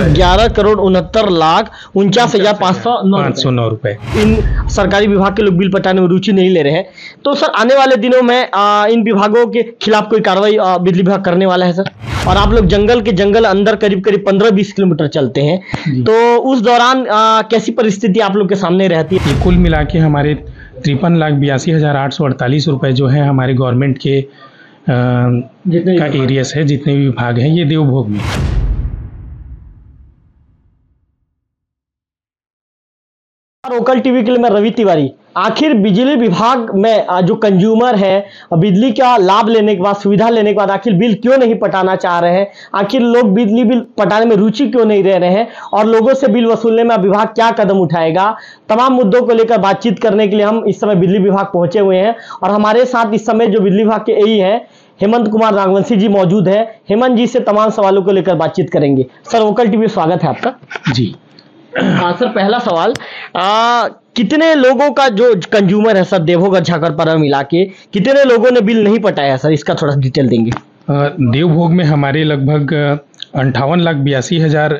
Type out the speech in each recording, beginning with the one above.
11,69,509 रुपए। इन सरकारी विभाग के लोग बिल पटाने में रुचि नहीं ले रहे हैं। तो सर आने वाले दिनों में इन विभागों के खिलाफ कोई कार्रवाई बिजली विभाग करने वाला है सर? और आप लोग जंगल अंदर करीब 15-20 किलोमीटर चलते हैं, तो उस दौरान कैसी परिस्थिति आप लोग के सामने रहती है? कुल मिला के हमारे 53,82,848 रुपए जो है हमारे गवर्नमेंट के का एरियस है, जितने भी विभाग हैं, ये देवभोग में। लोकल टीवी के लिए मैं रवि तिवारी। आखिर बिजली विभाग में जो कंज्यूमर है, बिजली का लाभ लेने के बाद, सुविधा लेने के बाद आखिर बिल क्यों नहीं पटाना चाह रहे हैं? आखिर लोग बिजली बिल पटाने में रुचि क्यों नहीं रह रहे हैं? और लोगों से बिल वसूलने में विभाग क्या कदम उठाएगा? तमाम मुद्दों को लेकर बातचीत करने के लिए हम इस समय बिजली विभाग पहुंचे हुए हैं और हमारे साथ इस समय जो बिजली विभाग के एई हैं हेमंत कुमार नागवंशी जी मौजूद है। हेमंत जी से तमाम सवालों को लेकर बातचीत करेंगे। सर लोकल टीवी स्वागत है आपका जी। सर पहला सवाल, कितने लोगों का जो कंज्यूमर है सर देवभोग और झाकरपारा मिला के कितने लोगों ने बिल नहीं पटाया सर, इसका थोड़ा डिटेल देंगे? देवभोग में हमारे लगभग 58,82,000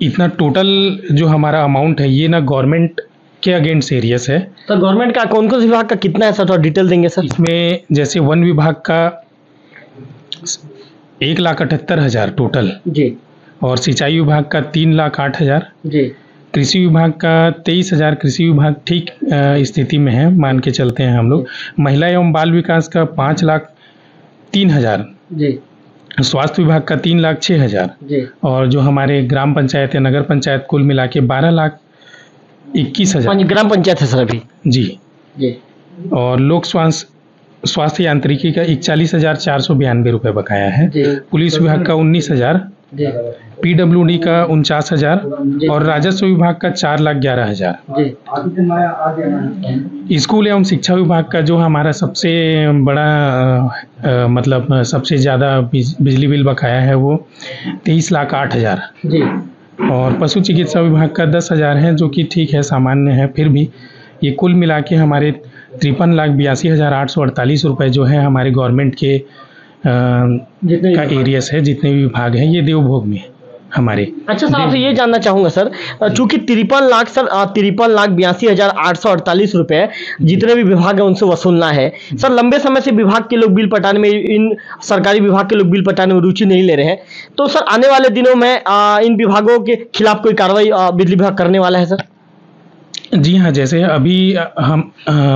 इतना टोटल जो हमारा अमाउंट है, ये ना गवर्नमेंट के अगेंस्ट एरियस है। तो गवर्नमेंट का कौन कौन से विभाग का कितना है सर, थोड़ा डिटेल देंगे सर? इसमें जैसे वन विभाग का 1,78,000 टोटल जी, और सिंचाई विभाग का 3,08,000 जी, कृषि विभाग का 23,000। कृषि विभाग ठीक स्थिति में है, मान के चलते हैं हम लोग। महिला एवं बाल विकास का 5,03,000 जी, स्वास्थ्य विभाग का 3,06,000 जी, और जो हमारे ग्राम पंचायत या नगर पंचायत कुल मिला के 12,21,000 ग्राम पंचायत है सर अभी। जी जी, और लोक स्वास्थ्य यांत्रिकी का 41,492 रुपये बकाया है। पुलिस विभाग का 19,000, PWD का 49,000 और राजस्व विभाग का 4,11,000। स्कूल एवं शिक्षा विभाग का जो हमारा सबसे बड़ा मतलब सबसे ज़्यादा बिजली बिल बकाया है वो 23,08,000 और पशु चिकित्सा विभाग का 10,000 है, जो कि ठीक है, सामान्य है। फिर भी ये कुल मिला के हमारे 53,82,848 रुपये जो है हमारे गवर्नमेंट के का एरियस है, जितने भी विभाग हैं, ये देवभोग में हमारे। अच्छा सर, आपसे ये जानना चाहूंगा सर, चूंकि 53,82,848 रुपए जितने भी विभाग है उनसे वसूलना है सर, लंबे समय से विभाग के लोग बिल पटाने में, इन सरकारी विभाग के लोग बिल पटाने में रुचि नहीं ले रहे हैं, तो सर आने वाले दिनों में इन विभागों के खिलाफ कोई कार्रवाई बिजली विभाग करने वाला है सर? जी हाँ, जैसे अभी हम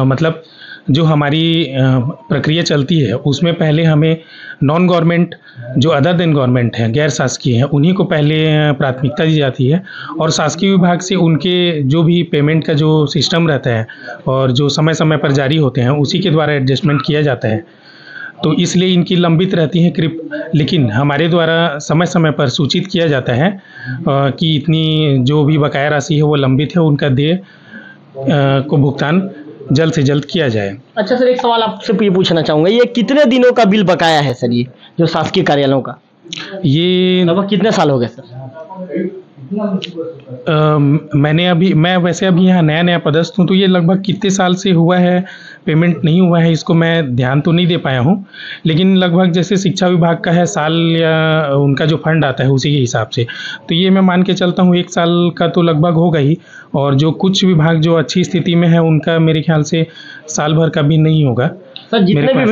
मतलब जो हमारी प्रक्रिया चलती है उसमें पहले हमें नॉन गवर्नमेंट जो अदर देन गवर्नमेंट है, गैर शासकीय हैं, उन्हीं को पहले प्राथमिकता दी जाती है और शासकीय विभाग से उनके जो भी पेमेंट का जो सिस्टम रहता है और जो समय समय पर जारी होते हैं उसी के द्वारा एडजस्टमेंट किया जाता है। तो इसलिए इनकी लंबित रहती है लेकिन हमारे द्वारा समय समय पर सूचित किया जाता है कि इतनी जो भी बकाया राशि है वो लंबित है, उनका देय को भुगतान जल्द से जल्द किया जाए। अच्छा सर, एक सवाल आपसे ये पूछना चाहूँगा, ये कितने दिनों का बिल बकाया है सर, ये जो शासकीय कार्यालयों का? ये लगभग कितने साल हो गए सर? मैं वैसे अभी यहाँ नया पदस्थ हूँ, तो ये लगभग कितने साल से हुआ है पेमेंट नहीं हुआ है, इसको मैं ध्यान तो नहीं दे पाया हूँ, लेकिन लगभग जैसे शिक्षा विभाग का है साल या उनका जो फंड आता है उसी के हिसाब से, तो ये मैं मान के चलता हूँ 1 साल का तो लगभग होगा ही। और जो कुछ विभाग जो अच्छी स्थिति में है उनका मेरे ख्याल से साल भर का भी नहीं होगा। सर जितने भी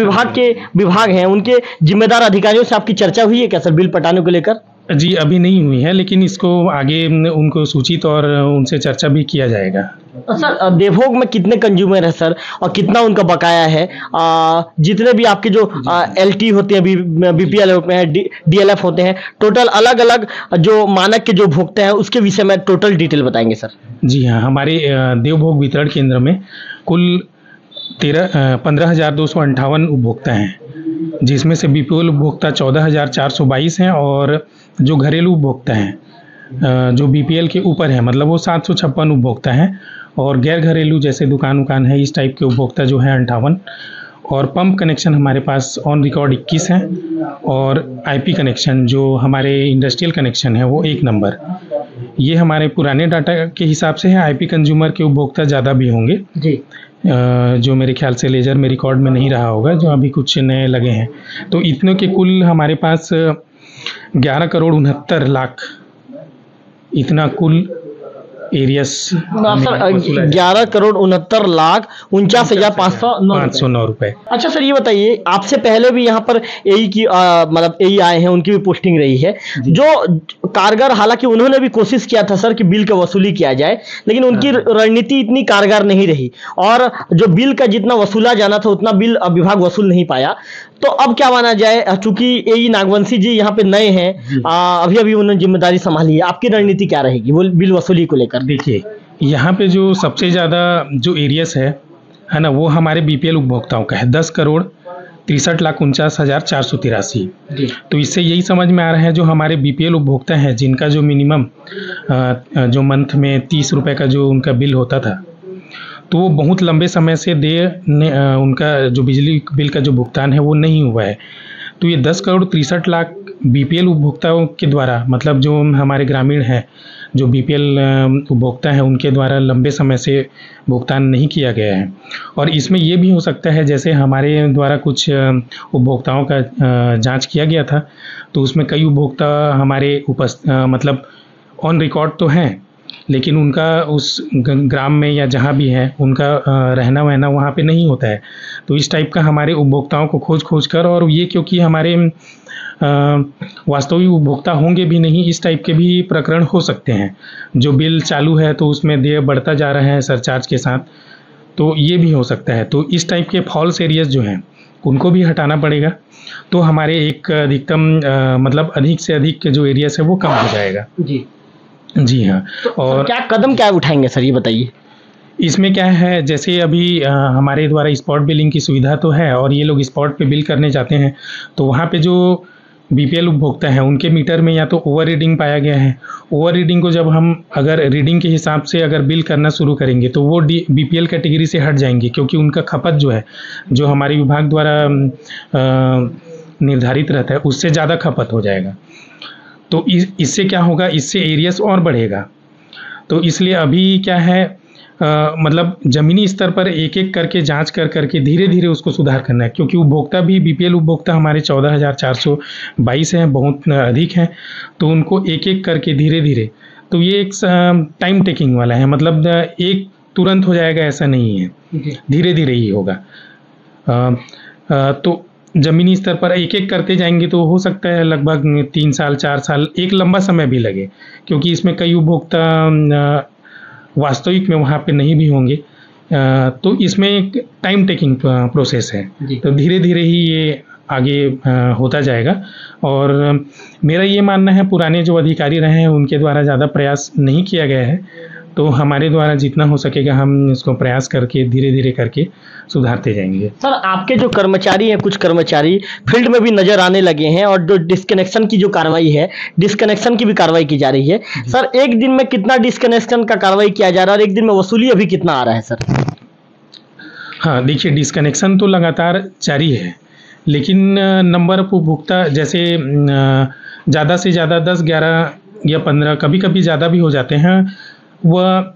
विभाग हैं उनके जिम्मेदार अधिकारियों से आपकी चर्चा हुई है क्या सर बिल पटाने को लेकर? जी अभी नहीं हुई है, लेकिन इसको आगे उनको सूचित और उनसे चर्चा भी किया जाएगा। सर देवभोग में कितने कंज्यूमर है सर और कितना उनका बकाया है? जितने भी आपके जो LT होते हैं, BPL होते हैं, DLF होते हैं, टोटल अलग अलग जो मानक के जो भोगते हैं उसके विषय में टोटल डिटेल बताएंगे सर? जी हाँ, हमारे देवभोग वितरण केंद्र में कुल 15,258 उपभोक्ता हैं, जिसमें से BPL उपभोक्ता 14,422 हैं और जो घरेलू उपभोक्ता हैं जो BPL के ऊपर है मतलब वो 756 उपभोक्ता हैं और गैर घरेलू जैसे दुकान है इस टाइप के उपभोक्ता जो हैं 58 और पंप कनेक्शन हमारे पास ऑन रिकॉर्ड 21 हैं और IP कनेक्शन जो हमारे इंडस्ट्रियल कनेक्शन है वो 1 नंबर। ये हमारे पुराने डाटा के हिसाब से है, IP कंज्यूमर के उपभोक्ता ज़्यादा भी होंगे जी, जो मेरे ख्याल से लेजर में रिकॉर्ड में नहीं रहा होगा, जो अभी कुछ नए लगे हैं। तो इतने के कुल हमारे पास 11,69,00,000 इतना कुल एरियस सर 11,69,69,509 रुपए। अच्छा सर, ये बताइए, आपसे पहले भी यहाँ पर एई की मतलब एई आए हैं, उनकी भी पोस्टिंग रही है जो कारगर, हालांकि उन्होंने भी कोशिश किया था सर कि बिल का वसूली किया जाए, लेकिन उनकी रणनीति इतनी कारगर नहीं रही और जो बिल का जितना वसूला जाना था उतना बिल विभाग वसूल नहीं पाया। तो अब क्या माना जाए, चूंकि एई नागवंशी जी यहाँ पे नए हैं, अभी अभी उन्होंने जिम्मेदारी संभाली है, आपकी रणनीति क्या रहेगी वो बिल वसूली को लेकर? देखिए, यहाँ पे जो सबसे ज़्यादा जो एरियस है ना, वो हमारे बीपीएल उपभोक्ताओं का है, 10,63,49,483। तो इससे यही समझ में आ रहा है जो हमारे बीपीएल उपभोक्ता हैं, जिनका जो मिनिमम जो मंथ में 30 रुपए का जो उनका बिल होता था, तो वो बहुत लंबे समय से उनका जो बिजली बिल का जो भुगतान है वो नहीं हुआ है। तो ये 10,63,00,000 बीपीएल उपभोक्ताओं के द्वारा, मतलब जो हमारे ग्रामीण हैं, जो बीपीएल उपभोक्ता हैं, उनके द्वारा लंबे समय से भुगतान नहीं किया गया है। और इसमें ये भी हो सकता है, जैसे हमारे द्वारा कुछ उपभोक्ताओं का जांच किया गया था, तो उसमें कई उपभोक्ता हमारे मतलब ऑन रिकॉर्ड तो हैं, लेकिन उनका उस ग्राम में या जहाँ भी है उनका रहना वहना वहाँ पे नहीं होता है। तो इस टाइप का हमारे उपभोक्ताओं को खोज कर, और ये क्योंकि हमारे वास्तविक उपभोक्ता होंगे भी नहीं, इस टाइप के भी प्रकरण हो सकते हैं। जो बिल चालू है तो उसमें देय बढ़ता जा रहा है सरचार्ज के साथ, तो ये भी हो सकता है। तो इस टाइप के फॉल्स एरियाज जो हैं उनको भी हटाना पड़ेगा, तो हमारे एक अधिकतम मतलब अधिक से अधिक जो एरियाज है वो कम हो जाएगा। जी हाँ। तो और क्या कदम क्या उठाएंगे सर, ये बताइए? इसमें क्या है, जैसे अभी हमारे द्वारा स्पॉट बिलिंग की सुविधा तो है, और ये लोग स्पॉट पे बिल करने जाते हैं, तो वहाँ पे जो बीपीएल उपभोक्ता हैं उनके मीटर में या तो ओवर रीडिंग पाया गया है। ओवर रीडिंग को जब हम अगर रीडिंग के हिसाब से अगर बिल करना शुरू करेंगे तो वो बीपीएल कैटेगरी से हट जाएंगे, क्योंकि उनका खपत जो है, जो हमारे विभाग द्वारा निर्धारित रहता है, उससे ज़्यादा खपत हो जाएगा। तो इससे क्या होगा, इससे एरियस और बढ़ेगा। तो इसलिए अभी क्या है, मतलब ज़मीनी स्तर पर एक एक करके जांच करके धीरे धीरे उसको सुधार करना है, क्योंकि उपभोक्ता भी बीपीएल उपभोक्ता हमारे 14,422 हैं, बहुत अधिक हैं। तो उनको एक एक करके धीरे धीरे, तो ये एक टाइम टेकिंग वाला है, मतलब एक तुरंत हो जाएगा ऐसा नहीं है, धीरे धीरे ही होगा। तो ज़मीनी स्तर पर एक एक करते जाएंगे तो हो सकता है लगभग 3 साल 4 साल, एक लंबा समय भी लगे, क्योंकि इसमें कई उपभोक्ता वास्तविक में वहाँ पे नहीं भी होंगे। तो इसमें एक टाइम टेकिंग प्रोसेस है, तो धीरे धीरे ही ये आगे होता जाएगा। और मेरा ये मानना है, पुराने जो अधिकारी रहे हैं उनके द्वारा ज़्यादा प्रयास नहीं किया गया है, तो हमारे द्वारा जितना हो सकेगा हम इसको प्रयास करके धीरे धीरे करके सुधारते जाएंगे। सर, आपके जो कर्मचारी हैं, कुछ कर्मचारी फील्ड में भी नजर आने लगे हैं, और जो डिस्कनेक्शन की जो कार्रवाई है, डिस्कनेक्शन की भी कार्रवाई की जा रही है। सर, एक दिन में कितना डिस्कनेक्शन का कार्रवाई किया जा रहा है और एक दिन में वसूली अभी कितना आ रहा है सर? हाँ, देखिए, डिस्कनेक्शन तो लगातार जारी है, लेकिन नंबर ऑफ उपभोक्ता जैसे ज़्यादा से ज़्यादा 10, 11 या 15, कभी कभी ज़्यादा भी हो जाते हैं, वह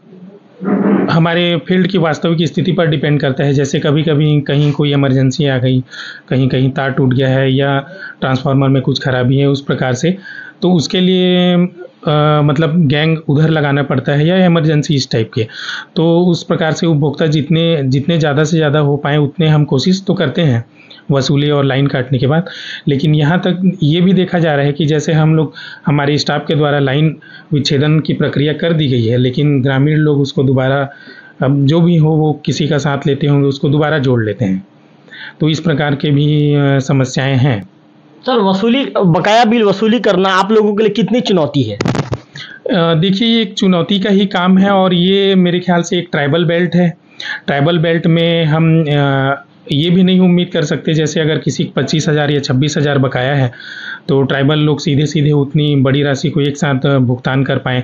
हमारे फील्ड की वास्तविक स्थिति पर डिपेंड करता है। जैसे कभी कभी कहीं कोई इमरजेंसी आ गई, कहीं कहीं तार टूट गया है या ट्रांसफार्मर में कुछ खराबी है, उस प्रकार से, तो उसके लिए मतलब गैंग उधर लगाना पड़ता है, या इमरजेंसी इस टाइप के। तो उस प्रकार से उपभोक्ता जितने ज़्यादा से ज़्यादा हो पाए उतने हम कोशिश तो करते हैं वसूली और लाइन काटने के बाद। लेकिन यहाँ तक ये भी देखा जा रहा है कि जैसे हम लोग, हमारे स्टाफ के द्वारा लाइन विच्छेदन की प्रक्रिया कर दी गई है, लेकिन ग्रामीण लोग उसको दोबारा, अब जो भी हो वो किसी का साथ लेते होंगे, उसको दोबारा जोड़ लेते हैं। तो इस प्रकार के भी समस्याएं हैं। सर, वसूली, बकाया बिल वसूली करना आप लोगों के लिए कितनी चुनौती है? देखिए, ये एक चुनौती का ही काम है, और ये मेरे ख्याल से एक ट्राइबल बेल्ट है। ट्राइबल बेल्ट में हम ये भी नहीं उम्मीद कर सकते, जैसे अगर किसी 25,000 या 26,000 बकाया है तो ट्राइबल लोग सीधे सीधे उतनी बड़ी राशि को एक साथ भुगतान कर पाएँ।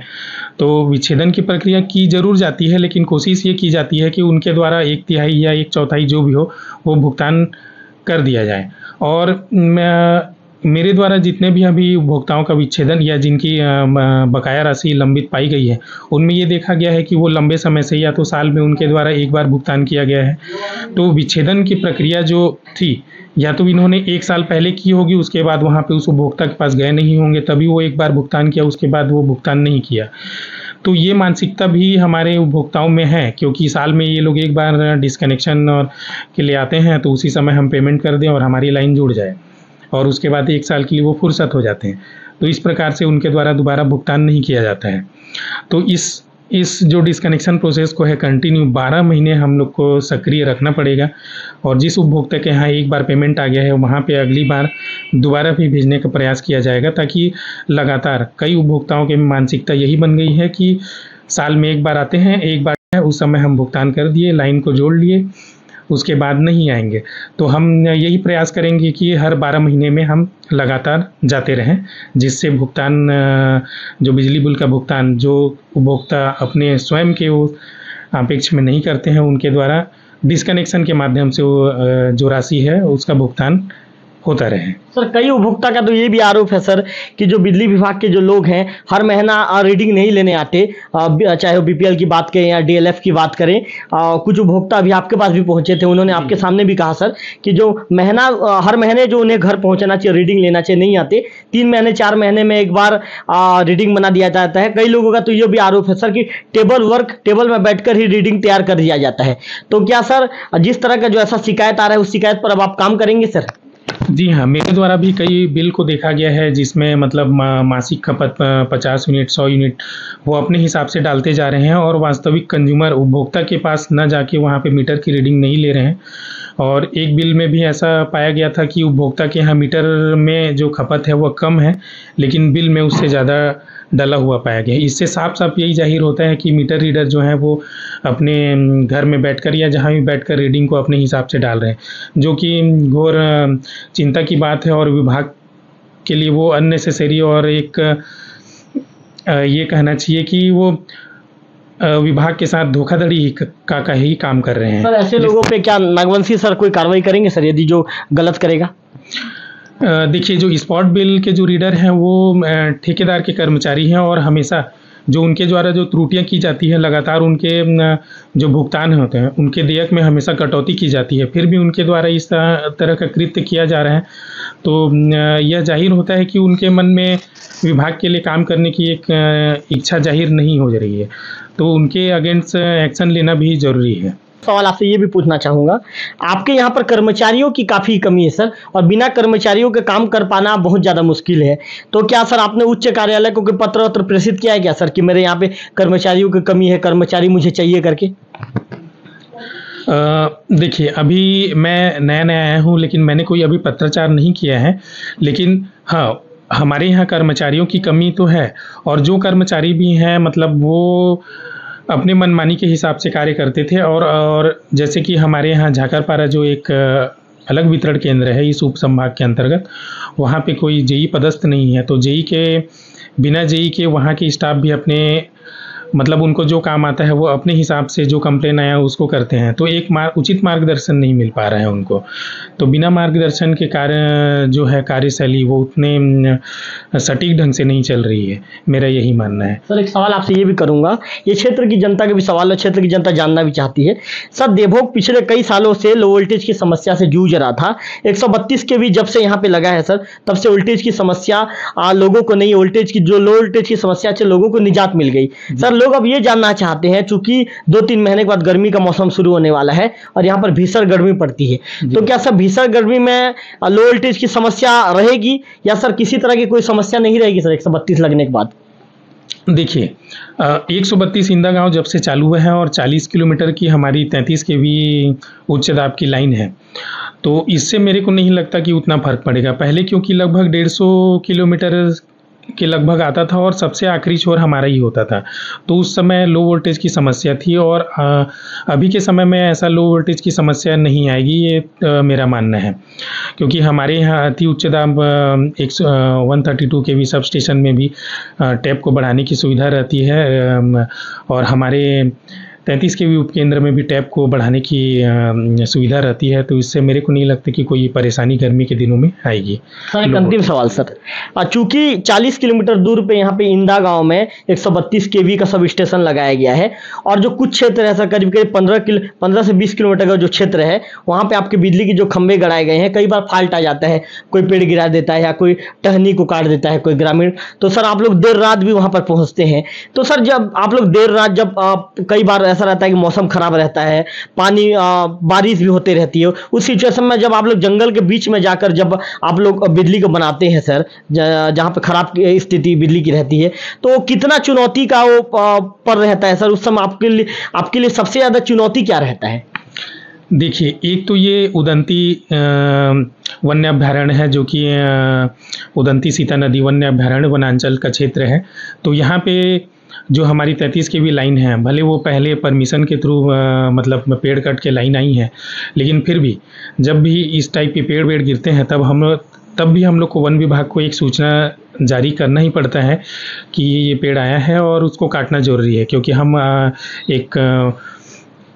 तो विच्छेदन की प्रक्रिया की जरूर जाती है, लेकिन कोशिश ये की जाती है कि उनके द्वारा 1/3 या 1/4 जो भी हो वो भुगतान कर दिया जाए। और मेरे द्वारा जितने भी अभी उपभोक्ताओं का विच्छेदन या जिनकी बकाया राशि लंबित पाई गई है, उनमें ये देखा गया है कि वो लंबे समय से या तो साल में उनके द्वारा एक बार भुगतान किया गया है। तो विच्छेदन की प्रक्रिया जो थी, या तो इन्होंने 1 साल पहले की होगी, उसके बाद वहाँ पे उस उपभोक्ता के पास गए नहीं होंगे, तभी वो एक बार भुगतान किया, उसके बाद वो भुगतान नहीं किया। तो ये मानसिकता भी हमारे उपभोक्ताओं में है, क्योंकि साल में ये लोग एक बार डिस्कनेक्शन और के लिए आते हैं, तो उसी समय हम पेमेंट कर दें और हमारी लाइन जुड़ जाए, और उसके बाद 1 साल के लिए वो फुर्सत हो जाते हैं। तो इस प्रकार से उनके द्वारा दोबारा भुगतान नहीं किया जाता है। तो इस जो डिस्कनेक्शन प्रोसेस को है कंटिन्यू 12 महीने हम लोग को सक्रिय रखना पड़ेगा, और जिस उपभोक्ता के यहाँ एक बार पेमेंट आ गया है वहाँ पे अगली बार दोबारा भी भेजने का प्रयास किया जाएगा, ताकि लगातार कई उपभोक्ताओं की मानसिकता यही बन गई है कि साल में एक बार आते हैं, एक बार है उस समय हम भुगतान कर दिए, लाइन को जोड़ लिए, उसके बाद नहीं आएंगे। तो हम यही प्रयास करेंगे कि हर 12 महीने में हम लगातार जाते रहें, जिससे भुगतान जो बिजली बिल का भुगतान जो उपभोक्ता अपने स्वयं के वो अपेक्ष में नहीं करते हैं, उनके द्वारा डिस्कनेक्शन के माध्यम से वो जो राशि है उसका भुगतान होता रहे। सर, कई उपभोक्ता का तो ये भी आरोप है सर कि जो बिजली विभाग के जो लोग हैं हर महीना रीडिंग नहीं लेने आते, चाहे वो बीपीएल की बात करें या डीएलएफ की बात करें। कुछ उपभोक्ता अभी आपके पास भी पहुंचे थे, उन्होंने आपके सामने भी कहा सर कि जो महीना हर महीने जो उन्हें घर पहुंचना चाहिए, रीडिंग लेना चाहिए, नहीं आते। 3 महीने 4 महीने में एक बार रीडिंग बना दिया जाता है। कई लोगों का तो ये भी आरोप है सर कि टेबल में बैठकर ही रीडिंग तैयार कर दिया जाता है। तो क्या सर जिस तरह का जो ऐसा शिकायत आ रहा है उस शिकायत पर अब आप काम करेंगे सर? जी हाँ, मेरे द्वारा भी कई बिल को देखा गया है जिसमें मतलब मासिक खपत 50 यूनिट 100 यूनिट वो अपने हिसाब से डालते जा रहे हैं, और वास्तविक कंज्यूमर उपभोक्ता के पास न जाके वहाँ पे मीटर की रीडिंग नहीं ले रहे हैं। और एक बिल में भी ऐसा पाया गया था कि उपभोक्ता के यहाँ मीटर में जो खपत है वह कम है, लेकिन बिल में उससे ज़्यादा डला हुआ पाया गया। इससे साफ साफ यही जाहिर होता है कि मीटर रीडर जो हैं वो अपने घर में बैठकर या जहाँ भी बैठकर रीडिंग को अपने हिसाब से डाल रहे हैं, जो कि घोर चिंता की बात है, और विभाग के लिए वो अननेसेसरी और एक ये कहना चाहिए कि वो विभाग के साथ धोखाधड़ी का ही काम कर रहे हैं। सर, ऐसे लोगों पे क्या नागवंशी सर कोई कार्रवाई करेंगे सर यदि जो गलत करेगा? देखिए, जो स्पॉट बिल के जो रीडर हैं वो ठेकेदार के कर्मचारी हैं, और हमेशा जो उनके द्वारा जो त्रुटियां की जाती है, लगातार उनके जो भुगतान होते हैं उनके देयक में हमेशा कटौती की जाती है, फिर भी उनके द्वारा इस तरह का कृत्य किया जा रहा है। तो यह जाहिर होता है कि उनके मन में विभाग के लिए काम करने की एक इच्छा जाहिर नहीं हो रही है, तो उनके अगेंस्ट एक्शन लेना भी ज़रूरी है। सवाल आपसे ये भी पूछना चाहूँगा, आपके यहाँ पर कर्मचारियों की काफ़ी कमी है सर, और बिना कर्मचारियों के काम कर पाना बहुत ज़्यादा मुश्किल है। तो क्या सर आपने उच्च कार्यालय को कोई पत्र प्रेषित किया है क्या सर कि मेरे यहाँ पे कर्मचारियों की कमी है, कर्मचारी मुझे चाहिए करके? देखिए, अभी मैं नया आया हूँ, लेकिन मैंने कोई अभी पत्राचार नहीं किया है, लेकिन हाँ, हमारे यहाँ कर्मचारियों की कमी तो है, और जो कर्मचारी भी हैं मतलब वो अपने मनमानी के हिसाब से कार्य करते थे। और जैसे कि हमारे यहाँ झाकरपारा जो एक अलग वितरण केंद्र है इस उप संभाग के अंतर्गत, वहाँ पे कोई जेई पदस्थ नहीं है, तो जेई के बिना जेई के वहाँ के स्टाफ भी अपने मतलब उनको जो काम आता है वो अपने हिसाब से जो कंप्लेन आया उसको करते हैं, तो एक उचित मार्गदर्शन नहीं मिल पा रहा है उनको। तो बिना मार्गदर्शन के कार्य जो है कार्यशैली वो उतने सटीक ढंग से नहीं चल रही है, मेरा यही मानना है। सर, एक सवाल आपसे ये भी करूंगा, ये क्षेत्र की जनता का भी सवाल है, क्षेत्र की जनता जानना भी चाहती है। सर, देवभोग पिछले कई सालों से लो वोल्टेज की समस्या से जूझ रहा था। 132 के भी जब से यहाँ पे लगा है सर, तब से वोल्टेज की समस्या लोगों को नहीं, वोल्टेज की जो लो वोल्टेज की समस्या से लोगों को निजात मिल गई। सर, लोग अब ये जानना चाहते हैं, चूंकि 2-3 महीने के बाद गर्मी का मौसम शुरू होने वाला है और यहाँ पर भीषण गर्मी पड़ती है, तो क्या सर भीषण गर्मी में लो वोल्टेज की समस्या रहेगी या सर किसी तरह की कोई समस्या नहीं रहेगी सर 132 लगने के बाद? देखिए, 132 इंदा गांव जब से चालू हुआ है और 40 किलोमीटर की हमारी 33 केवी उच्च दाब की लाइन है, तो इससे मेरे को नहीं लगता कि उतना फर्क पड़ेगा। पहले क्योंकि लगभग 150 किलोमीटर के लगभग आता था और सबसे आखिरी छोर हमारा ही होता था, तो उस समय लो वोल्टेज की समस्या थी, और अभी के समय में ऐसा लो वोल्टेज की समस्या नहीं आएगी, ये मेरा मानना है। क्योंकि हमारे यहाँ अति उच्च दाब 132 केवी सब स्टेशन में भी टैप को बढ़ाने की सुविधा रहती है, और हमारे 33 केवी उपकेंद्र में भी टैप को बढ़ाने की सुविधा रहती है, तो इससे मेरे को नहीं लगता कि कोई परेशानी गर्मी के दिनों में आएगी। सर एक अंतिम सवाल सर, चूंकि 40 किलोमीटर दूर पे यहाँ पे इंदा गांव में 132 केवी का सब स्टेशन लगाया गया है, और जो कुछ क्षेत्र है सर करीब करीब 15 से 20 किलोमीटर का जो क्षेत्र है वहाँ पे आपके बिजली के जो खंभे गड़ाए गए हैं, कई बार फॉल्ट आ जाता है, कोई पेड़ गिरा देता है या कोई टहनी को काट देता है कोई ग्रामीण, तो सर आप लोग देर रात भी वहाँ पर पहुँचते हैं। तो सर जब आप लोग देर रात, जब कई बार ऐसा रहता है कि मौसम खराब रहता है, पानी बारिश भी होती रहती है, उस सिचुएशन में जब आप लोग जंगल के बीच में जाकर जब आप लोग बिजली को बनाते हैं सर, जहाँ पे खराब स्थिति बिजली की रहती है, तो कितना चुनौती का वो पर रहता है सर उस समय आपके लिए सबसे ज्यादा चुनौती क्या रहता है? देखिए, एक तो ये उदंती वन्य अभयारण्य है, जो कि उदंती सीता नदी वन्य अभयारण्य वनांचल का क्षेत्र है। तो यहाँ पे जो हमारी 33 केवी लाइन है, भले वो पहले परमिशन के थ्रू मतलब पेड़ कट के लाइन आई है, लेकिन फिर भी जब भी इस टाइप के पेड़ वेड़ गिरते हैं तब भी हम लोग को वन विभाग को एक सूचना जारी करना ही पड़ता है कि ये पेड़ आया है और उसको काटना ज़रूरी है, क्योंकि हम एक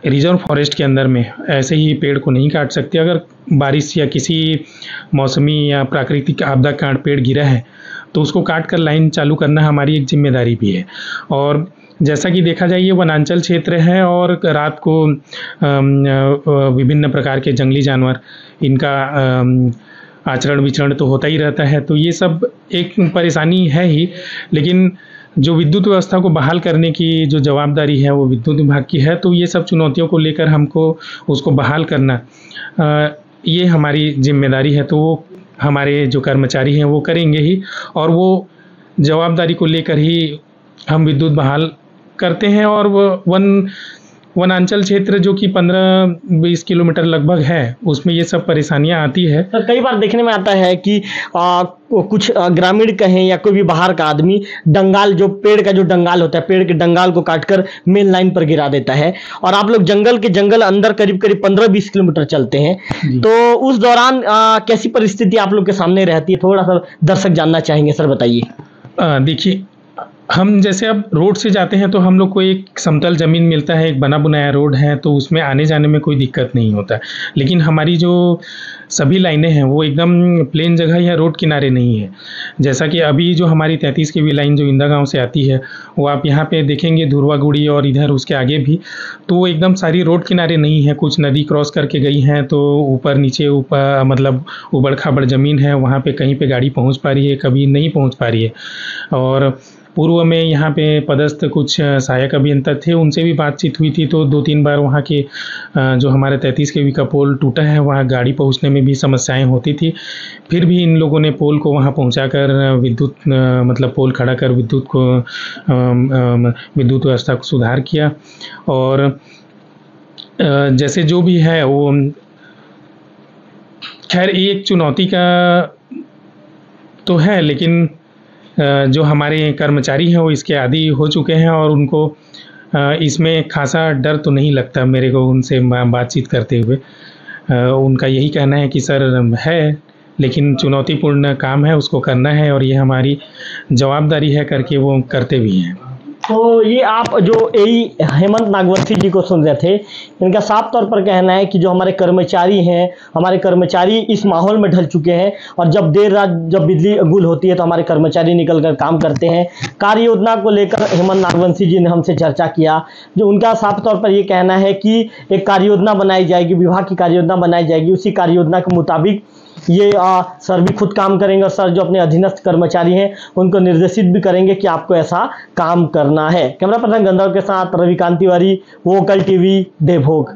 रिजर्व फॉरेस्ट के अंदर में ऐसे ही पेड़ को नहीं काट सकते। अगर बारिश या किसी मौसमी या प्राकृतिक आपदा के कारण पेड़ गिरा है तो उसको काट कर लाइन चालू करना हमारी एक जिम्मेदारी भी है। और जैसा कि देखा जाए, ये वनांचल क्षेत्र है और रात को विभिन्न प्रकार के जंगली जानवर, इनका आचरण विचरण तो होता ही रहता है, तो ये सब एक परेशानी है ही। लेकिन जो विद्युत व्यवस्था को बहाल करने की जो जवाबदारी है वो विद्युत विभाग की है, तो ये सब चुनौतियों को लेकर हमको उसको बहाल करना ये हमारी जिम्मेदारी है। तो वो हमारे जो कर्मचारी हैं वो करेंगे ही, और वो जवाबदारी को लेकर ही हम विद्युत बहाल करते हैं। और वो वनांचल क्षेत्र जो कि 15-20 किलोमीटर लगभग है, उसमें ये सब परेशानियां आती है। सर कई बार देखने में आता है कि कुछ ग्रामीण कहें या कोई भी बाहर का आदमी डंगाल, जो पेड़ का जो डंगाल होता है, पेड़ के डंगाल को काटकर मेन लाइन पर गिरा देता है, और आप लोग जंगल अंदर करीब 15-20 किलोमीटर चलते हैं, तो उस दौरान कैसी परिस्थिति आप लोग के सामने रहती है, थोड़ा सा दर्शक जानना चाहेंगे सर, बताइए। देखिए, हम जैसे अब रोड से जाते हैं तो हम लोग को एक समतल ज़मीन मिलता है, एक बना बुनाया रोड है, तो उसमें आने जाने में कोई दिक्कत नहीं होता। लेकिन हमारी जो सभी लाइनें हैं वो एकदम प्लेन जगह या रोड किनारे नहीं है। जैसा कि अभी जो हमारी 33 केवी लाइन जो इंदा गांव से आती है, वो आप यहाँ पे देखेंगे धुरवागुड़ी और इधर उसके आगे भी, तो वो एकदम सारी रोड किनारे नहीं है। कुछ नदी क्रॉस करके गई हैं, तो ऊपर नीचे मतलब उबड़ खाबड़ ज़मीन है, वहाँ पे कहीं पे गाड़ी पहुँच पा रही है, कभी नहीं पहुँच पा रही है। और पूर्व में यहाँ पे पदस्थ कुछ सहायक अभियंता थे, उनसे भी बातचीत हुई थी, तो 2-3 बार वहाँ के जो हमारे 33 केवी का पोल टूटा है, वहाँ गाड़ी पहुँचने में भी समस्याएं होती थी। फिर भी इन लोगों ने पोल को वहाँ पहुँचाकर विद्युत मतलब पोल खड़ा कर विद्युत व्यवस्था को सुधार किया। और जैसे जो भी है वो खैर एक चुनौती का तो है, लेकिन जो हमारे कर्मचारी हैं वो इसके आदी हो चुके हैं, और उनको इसमें खासा डर तो नहीं लगता मेरे को उनसे बातचीत करते हुए। उनका यही कहना है कि सर है, लेकिन चुनौतीपूर्ण काम है, उसको करना है, और ये हमारी जवाबदारी है करके वो करते भी हैं। तो ये आप जो एई हेमंत नागवंशी जी को सुन रहे थे, इनका साफ तौर पर कहना है कि जो हमारे कर्मचारी इस माहौल में ढल चुके हैं, और जब देर रात जब बिजली गुल होती है तो हमारे कर्मचारी निकल कर काम करते हैं। कार्य योजना को लेकर हेमंत नागवंशी जी ने हमसे चर्चा किया, जो उनका साफ तौर पर ये कहना है कि एक कार्य योजना बनाई जाएगी, विभाग की कार्य योजना बनाई जाएगी, उसी कार्य योजना के मुताबिक ये सर भी खुद काम करेंगे, और सर जो अपने अधीनस्थ कर्मचारी हैं उनको निर्देशित भी करेंगे कि आपको ऐसा काम करना है। कैमरा पर्सन गंधर्व के साथ रविकांत तिवारी, वोकल टीवी, देवभोग।